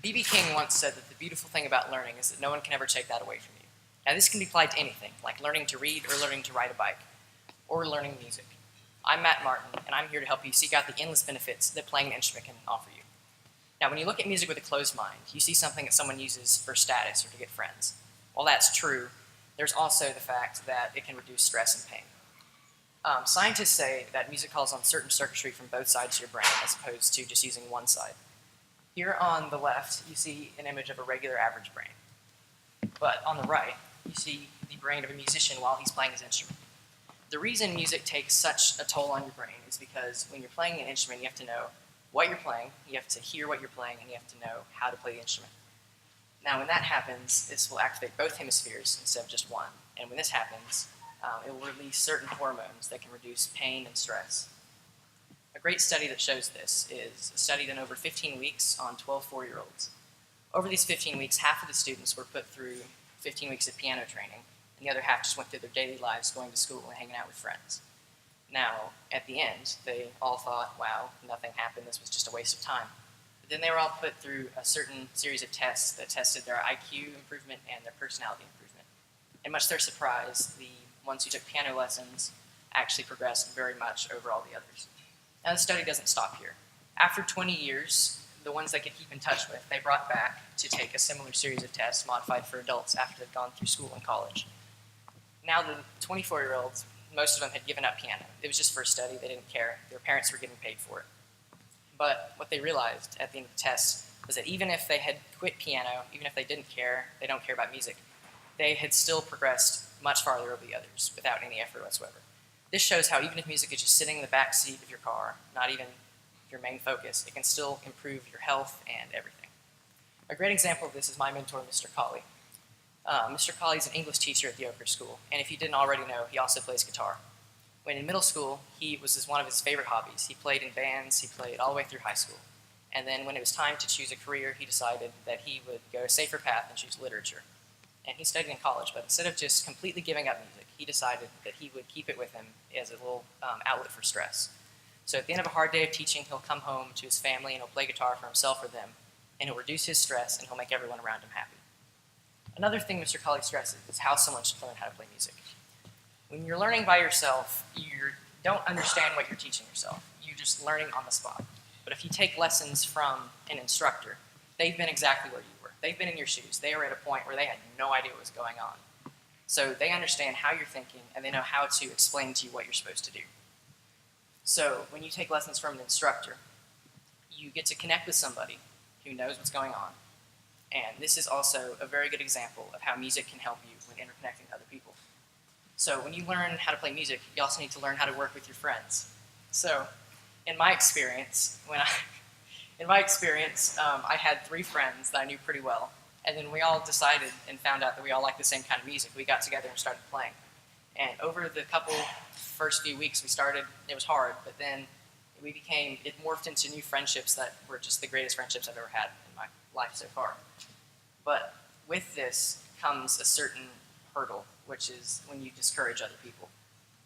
B.B. King once said that the beautiful thing about learning is that no one can ever take that away from you. Now this can be applied to anything, like learning to read or learning to ride a bike, or learning music. I'm Matt Martin, and I'm here to help you seek out the endless benefits that playing an instrument can offer you. Now when you look at music with a closed mind, you see something that someone uses for status or to get friends. While that's true, there's also the fact that it can reduce stress and pain. Scientists say that music calls on certain circuitry from both sides of your brain as opposed to just using one side. Here on the left, you see an image of a regular average brain. But on the right, you see the brain of a musician while he's playing his instrument. The reason music takes such a toll on your brain is because when you're playing an instrument, you have to know what you're playing, you have to hear what you're playing, and you have to know how to play the instrument. Now when that happens, this will activate both hemispheres instead of just one. And when this happens, it will release certain hormones that can reduce pain and stress. A great study that shows this is a study done over 15 weeks on 12 4-year-olds. Over these 15 weeks, half of the students were put through 15 weeks of piano training, and the other half just went through their daily lives going to school and hanging out with friends. Now, at the end, they all thought, wow, nothing happened, this was just a waste of time. But then they were all put through a certain series of tests that tested their IQ improvement and their personality improvement. And much to their surprise, the ones who took piano lessons actually progressed very much over all the others. Now, the study doesn't stop here. After 20 years, the ones they could keep in touch with, they brought back to take a similar series of tests modified for adults after they'd gone through school and college. Now, the 24-year-olds, most of them had given up piano. It was just for a study. They didn't care. Their parents were getting paid for it. But what they realized at the end of the test was that even if they had quit piano, even if they didn't care, they don't care about music, they had still progressed much farther over the others without any effort whatsoever. This shows how even if music is just sitting in the back seat of your car, not even your main focus, it can still improve your health and everything. A great example of this is my mentor, Mr. Colley. Mr. Colley is an English teacher at the Oak Ridge School, and if you didn't already know, he also plays guitar. When in middle school, he was one of his favorite hobbies. He played in bands, he played all the way through high school. And then when it was time to choose a career, he decided that he would go a safer path and choose literature. And he studied in college, but instead of just completely giving up music, he decided that he would keep it with him as a little outlet for stress. So at the end of a hard day of teaching, he'll come home to his family and he'll play guitar for himself or them, and he'll reduce his stress and he'll make everyone around him happy. Another thing Mr. Colley stresses is how someone should learn how to play music. When you're learning by yourself, you don't understand what you're teaching yourself. You're just learning on the spot. But if you take lessons from an instructor, they've been exactly where you were. They've been in your shoes. They are at a point where they had no idea what was going on. So they understand how you're thinking, and they know how to explain to you what you're supposed to do. So when you take lessons from an instructor, you get to connect with somebody who knows what's going on. And this is also a very good example of how music can help you when interconnecting with other people. So when you learn how to play music, you also need to learn how to work with your friends. So in my experience, I had 3 friends that I knew pretty well. And then we all decided and found out that we all liked the same kind of music. We got together and started playing. And over the first few weeks it was hard, but then it morphed into new friendships that were just the greatest friendships I've ever had in my life so far. But with this comes a certain hurdle, which is when you discourage other people.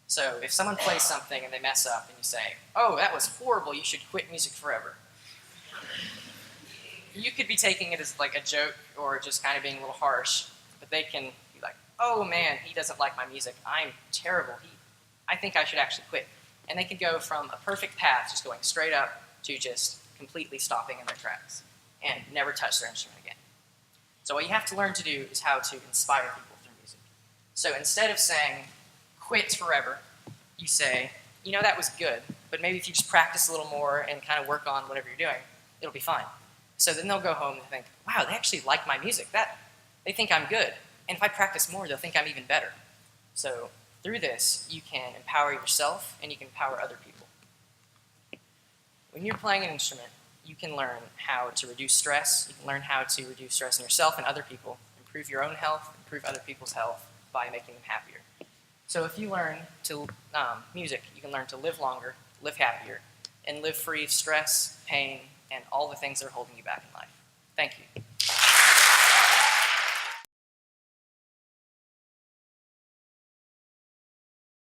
So if someone plays something and they mess up and you say, "Oh, that was horrible, you should quit music forever," you could be taking it as like a joke or just kind of being a little harsh, but they can be like, "Oh man, he doesn't like my music, I'm terrible, I think I should actually quit." And they can go from a perfect path, just going straight up, to just completely stopping in their tracks and never touch their instrument again. So what you have to learn to do is how to inspire people through music. So instead of saying, "Quit forever," you say, "You know, that was good, but maybe if you just practice a little more and kind of work on whatever you're doing, it'll be fine." So then they'll go home and think, "Wow, they actually like my music. They think I'm good. And if I practice more, they'll think I'm even better." So through this, you can empower yourself and you can empower other people. When you're playing an instrument, you can learn how to reduce stress. You can learn how to reduce stress in yourself and other people, improve your own health, improve other people's health by making them happier. So if you learn to music, you can learn to live longer, live happier, and live free of stress, pain, and all the things that are holding you back in life. Thank you.